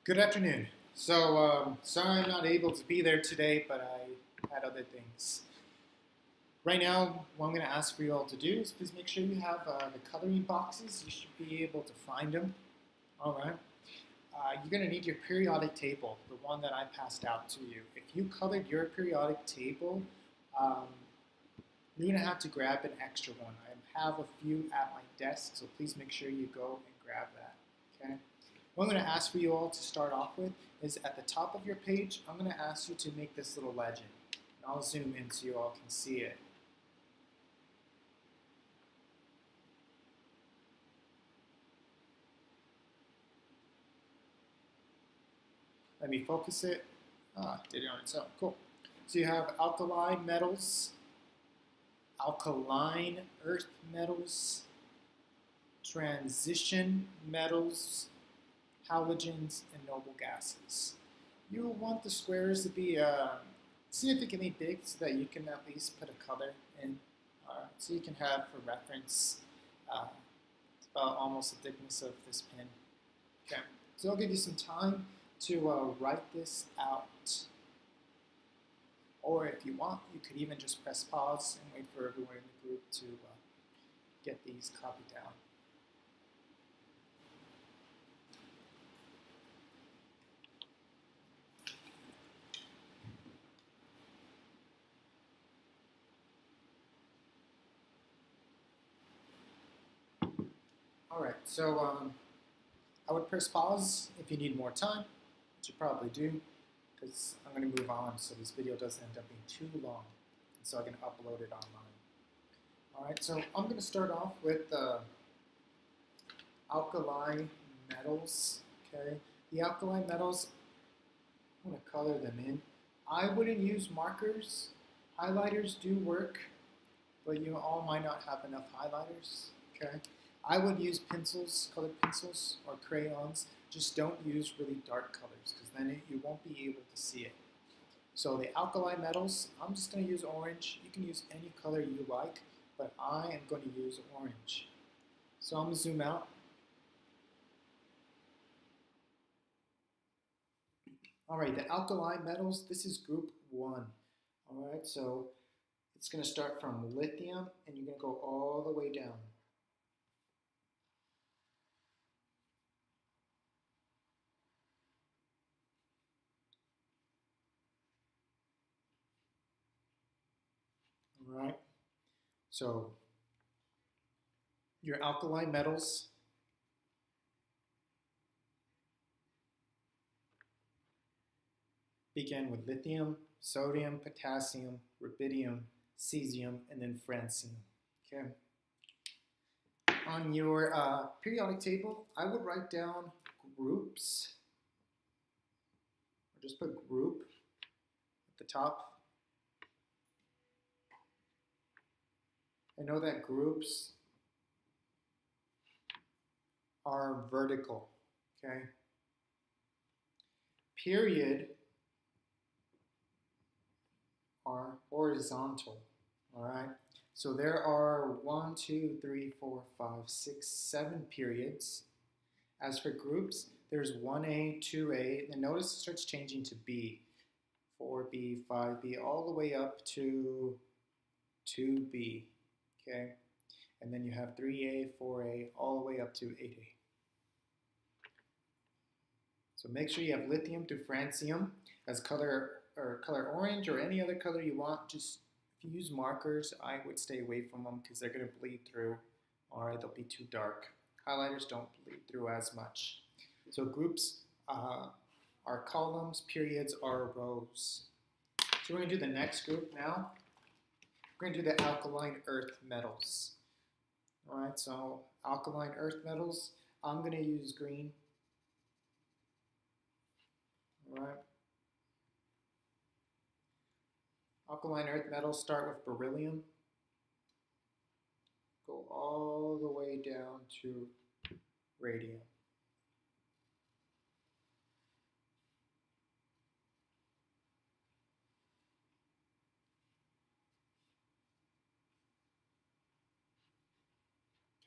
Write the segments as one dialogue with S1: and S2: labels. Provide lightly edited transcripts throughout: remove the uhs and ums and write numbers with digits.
S1: Good afternoon. Sorry I'm not able to be there today, but I had other things. Right now, what I'm going to ask for you all to do is please make sure you have the coloring boxes. You should be able to find them. All right. You're going to need your periodic table, the one that I passed out to you. If you colored your periodic table, um, you're going to have to grab an extra one. I have a few at my desk, so please make sure you go and grab that. Okay. What I'm going to ask for you all to start off with is at the top of your page, I'm going to ask you to make this little legend. And I'll zoom in so you all can see it. Let me focus it. Did it on its own. Cool. So you have alkaline metals, alkaline earth metals, transition metals, halogens, and noble gases. You will want the squares to be significantly big so that you can at least put a color in. So you can have for reference, it's about almost the thickness of this pen. Okay, so I'll give you some time to write this out. Or if you want, you could even just press pause and wait for everyone in the group to get these copied down. All right, so I would press pause if you need more time, which you probably do, because I'm going to move on so this video doesn't end up being too long, so I can upload it online. All right, so I'm going to start off with alkali metals. Okay, the alkali metals, I'm going to color them in. I wouldn't use markers. Highlighters do work, but you all might not have enough highlighters. Okay. I would use pencils, colored pencils, or crayons. Just don't use really dark colors because then you won't be able to see it. So the alkali metals, I'm just going to use orange. You can use any color you like, but I am going to use orange. So I'm going to zoom out. All right, the alkali metals, this is group 1. All right, so it's going to start from lithium, and you're going to go all the way down. All right, so your alkali metals begin with lithium, sodium, potassium, rubidium, cesium, and then francium. Okay. On your periodic table, I would write down groups, or just put group at the top. I know that groups are vertical, okay? Period are horizontal, all right? So there are 1, 2, 3, 4, 5, 6, 7 periods. As for groups, there's 1A, 2A, and notice it starts changing to B, 4B, 5B, all the way up to 2B, okay? And then you have 3A, 4A, all the way up to 8A. So make sure you have lithium through francium as color orange or any other color you want. Just if you use markers, I would stay away from them because they're going to bleed through or they'll be too dark. Highlighters don't bleed through as much. So groups are columns, periods are rows. So we're going to do the next group now. We're going to do the alkaline earth metals. All right, so alkaline earth metals, I'm going to use green. All right. Alkaline earth metals start with beryllium, go all the way down to radium.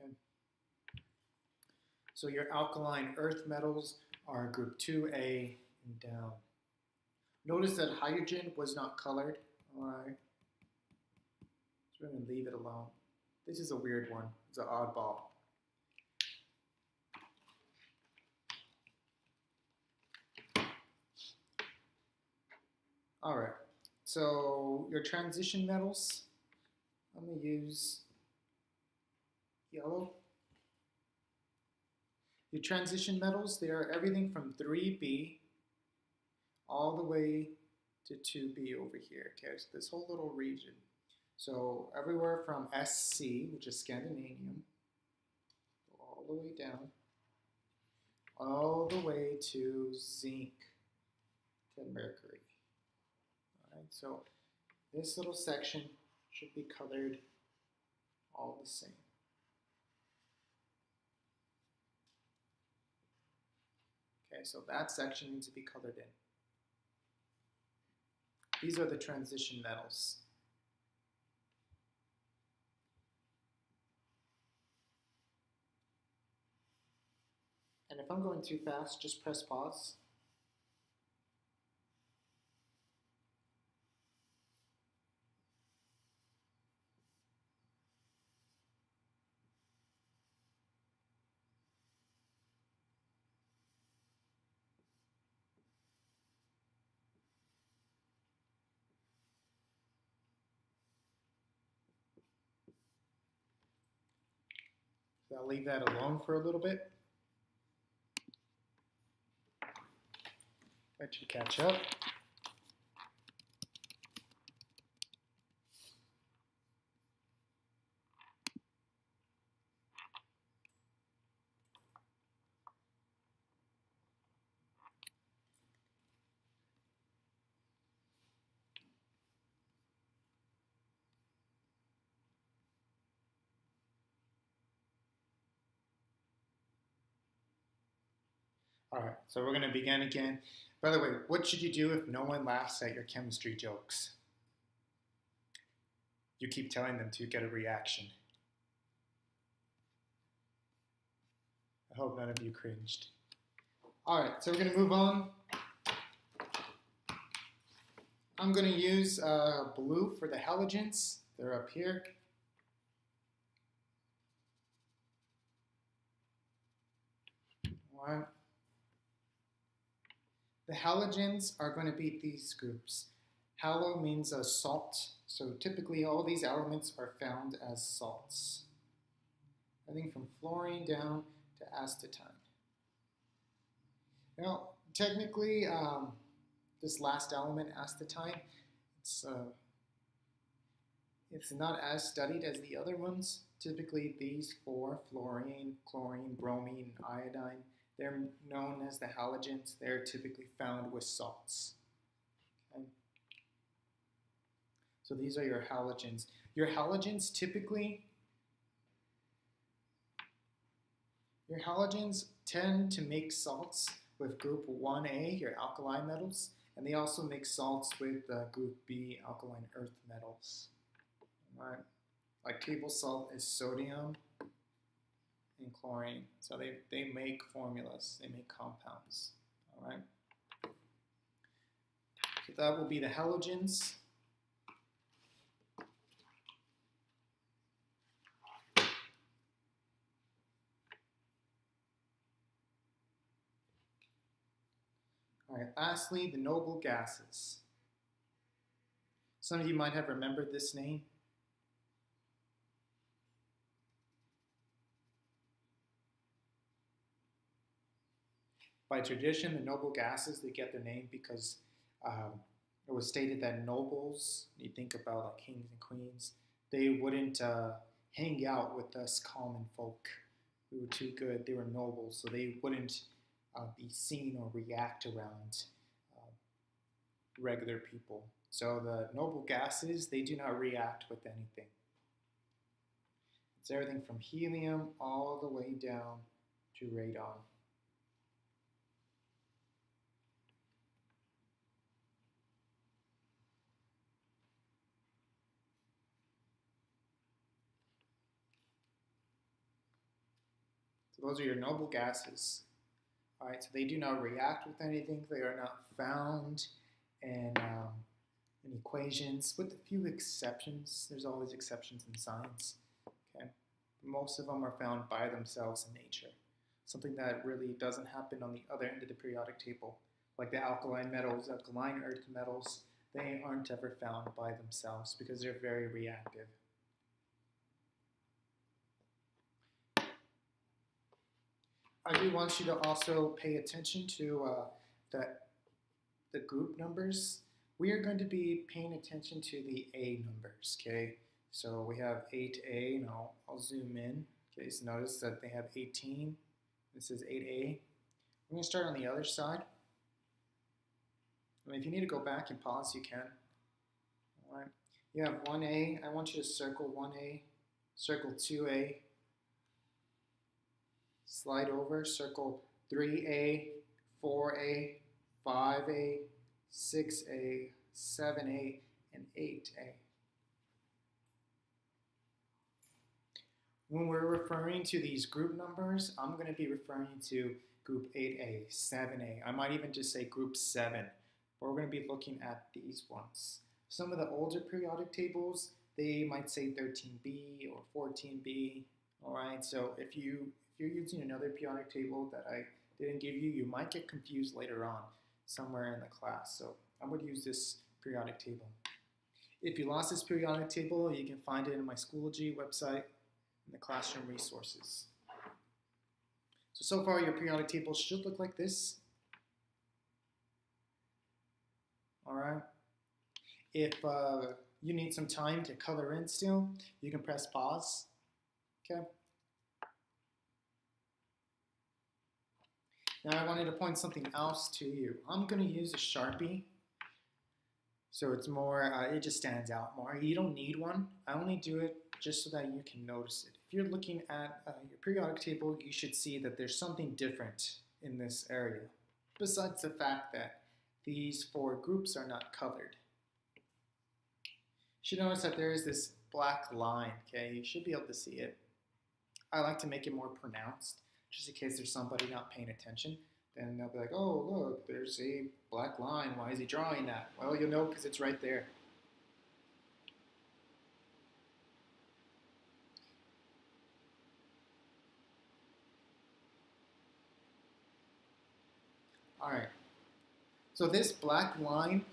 S1: Okay. So your alkaline earth metals are group 2A and down. Notice that hydrogen was not colored. Alright. So we're going to leave it alone. This is a weird one. It's an oddball. Alright. So your transition metals, I'm going to use yellow. Your transition metals, they are everything from 3B all the way to 2B over here. Okay, so this whole little region. So everywhere from SC, which is Scandinavium, all the way down, all the way to zinc, to mercury. All right, so this little section should be colored all the same. Okay, so that section needs to be colored in. These are the transition metals. And if I'm going too fast, just press pause. So I'll leave that alone for a little bit. Let you catch up. All right, so we're going to begin again. By the way, what should you do if no one laughs at your chemistry jokes? You keep telling them to get a reaction. I hope none of you cringed. All right, so we're going to move on. I'm going to use blue for the halogens. They're up here. All right. The halogens are going to be these groups. Halo means a salt, so typically all these elements are found as salts. Everything from fluorine down to astatine. Now, technically, this last element, astatine, it's not as studied as the other ones. Typically, these four, fluorine, chlorine, bromine, iodine, they're known as the halogens. They're typically found with salts. Okay? So these are your halogens. Your halogens tend to make salts with group 1A, your alkaline metals, and they also make salts with group B, alkaline earth metals. All right. Like table salt is sodium and chlorine. So they make formulas, they make compounds. All right. So that will be the halogens. All right, lastly, the noble gases. Some of you might have remembered this name. By tradition, the noble gases, they get their name because it was stated that nobles, you think about like kings and queens, they wouldn't hang out with us common folk. We were too good. They were nobles, so they wouldn't be seen or react around regular people. So the noble gases, they do not react with anything. It's everything from helium all the way down to radon. So those are your noble gases. All right, so they do not react with anything. They are not found in equations, with a few exceptions. There's always exceptions in science. Okay, most of them are found by themselves in nature. Something that really doesn't happen on the other end of the periodic table, like the alkaline metals, alkaline earth metals. They aren't ever found by themselves because they're very reactive. I do want you to also pay attention to the group numbers. We are going to be paying attention to the A numbers, okay? So we have 8A, and I'll zoom in. Okay, so notice that they have 18. This is 8A. We're going to start on the other side. I mean, if you need to go back and pause, you can. All right. You have 1A. I want you to circle 1A, circle 2A, slide over, circle 3A, 4A, 5A, 6A, 7A, and 8A. When we're referring to these group numbers, I'm going to be referring to group 8A, 7A. I might even just say group 7. But we're going to be looking at these ones. Some of the older periodic tables, they might say 13B or 14B. All right, so if you're using another periodic table that I didn't give you, you might get confused later on somewhere in the class. So I would use this periodic table. If you lost this periodic table, you can find it in my Schoology website in the classroom resources. So far your periodic table should look like this. All right. If you need some time to color in still, you can press pause. Okay. Now I wanted to point something else to you. I'm going to use a Sharpie. So it's more, it just stands out more. You don't need one. I only do it just so that you can notice it. If you're looking at your periodic table, you should see that there's something different in this area, besides the fact that these 4 groups are not colored. You should notice that there is this black line, okay? You should be able to see it. I like to make it more pronounced, just in case there's somebody not paying attention. Then they'll be like, oh, look, there's a black line. Why is he drawing that? Well, you'll know because it's right there. All right. So this black line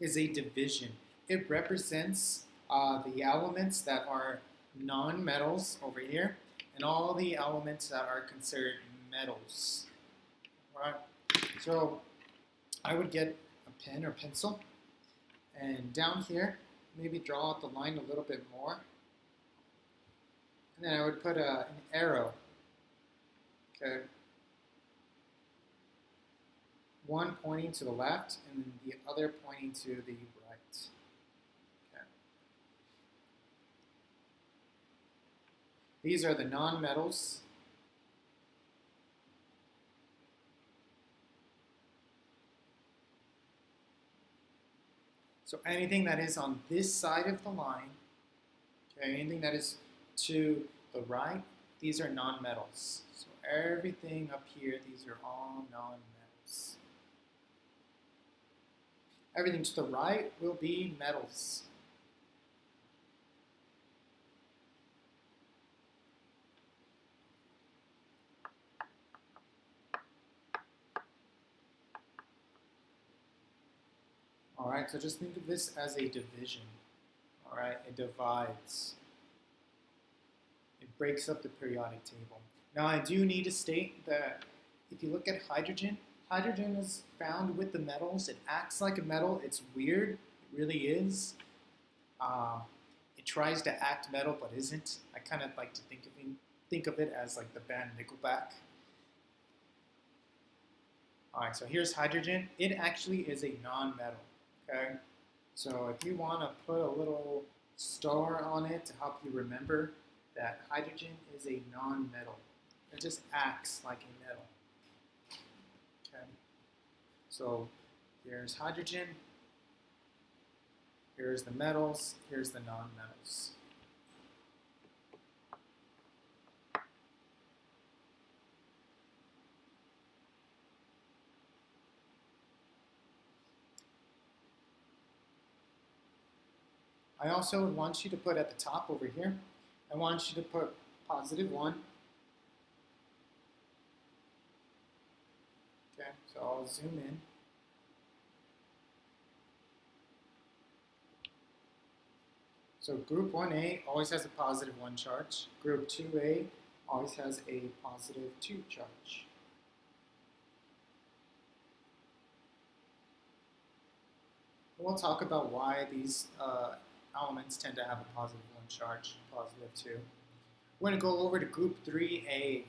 S1: is a division. It represents the elements that are non-metals over here and all the elements that are considered metals. All right. So I would get a pen or pencil and down here maybe draw out the line a little bit more. And then I would put an arrow. Okay. One pointing to the left and the other pointing to the right. Okay. These are the non-metals. So anything that is on this side of the line, okay, anything that is to the right, these are non-metals. So everything up here, these are all non-metals. Everything to the right will be metals. All right, so just think of this as a division. All right, it divides. It breaks up the periodic table. Now I do need to state that if you look at hydrogen, hydrogen is found with the metals. It acts like a metal. It's weird. It really is. It tries to act metal but isn't. I kind of like to think of it as like the band Nickelback. All right, so here's hydrogen. It actually is a non-metal. Okay, so if you want to put a little star on it to help you remember that hydrogen is a non-metal. It just acts like a metal. Okay, so here's hydrogen, here's the metals, here's the non-metals. I also want you to put at the top over here, I want you to put +1. Okay, so I'll zoom in. So group 1A always has a +1 charge. Group 2A always has a +2 charge. We'll talk about why these elements tend to have a +1 charge, +2. We're going to go over to group 3A.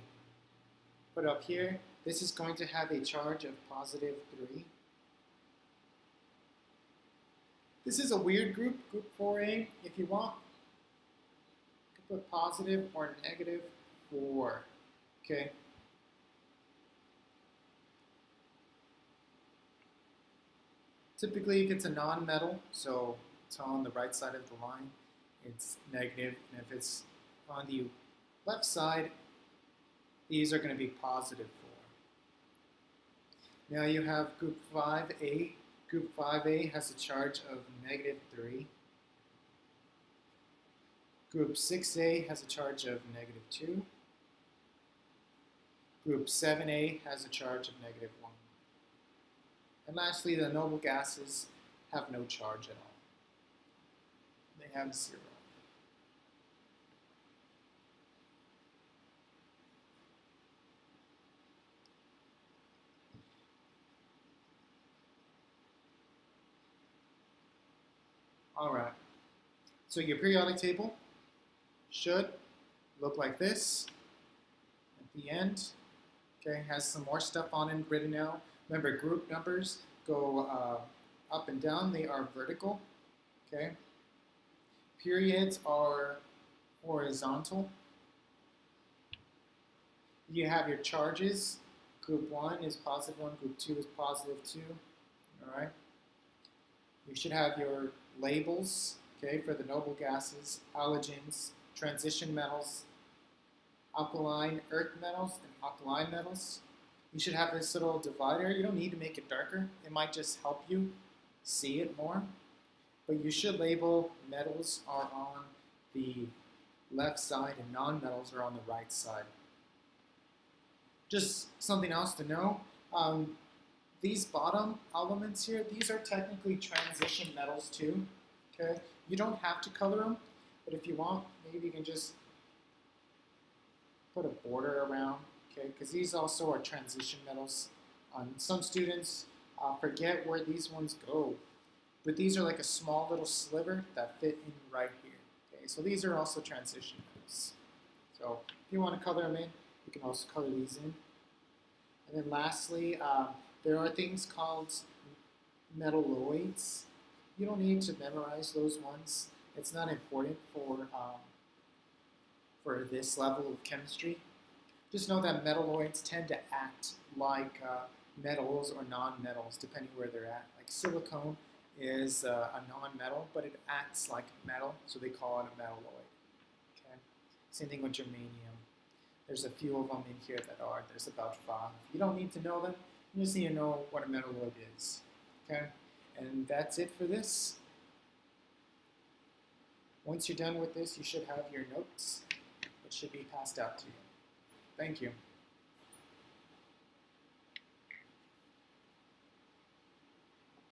S1: Put up here, this is going to have a charge of +3. This is a weird group, group 4A. If you want, you can put positive or -4. Okay. Typically, if it's a non-metal, so it's on the right side of the line, it's negative, and if it's on the left side, these are going to be +4. Now you have group 5A. Group 5A has a charge of -3. Group 6A has a charge of -2. Group 7A has a charge of -1. And lastly, the noble gases have no charge at all. They have 0. All right. So your periodic table should look like this at the end. Okay, has some more stuff on it written out. Remember, group numbers go up and down. They are vertical. Okay. Periods are horizontal. You have your charges. Group 1 is +1. Group 2 is +2. All right. You should have your labels, okay, for the noble gases, halogens, transition metals, alkaline earth metals, and alkaline metals. You should have this little divider. You don't need to make it darker. It might just help you see it more. But you should label metals are on the left side and non-metals are on the right side. Just something else to know. These bottom elements here, these are technically transition metals too. Okay, you don't have to color them, but if you want, maybe you can just put a border around. Okay, because these also are transition metals. Some students forget where these ones go, but these are like a small little sliver that fit in right here. Okay, so these are also transition metals. So if you want to color them in, you can also color these in. And then lastly, there are things called metalloids. You don't need to memorize those ones. It's not important for this level of chemistry. Just know that metalloids tend to act like metals or non-metals, depending where they're at. Like silicone is a non-metal, but it acts like metal, so they call it a metalloid. Okay. Same thing with germanium. There's a few of them in here that are. There's about 5. You don't need to know them. You just need to know what a metalloid is. Okay? And that's it for this. Once you're done with this, you should have your notes. It should be passed out to you. Thank you.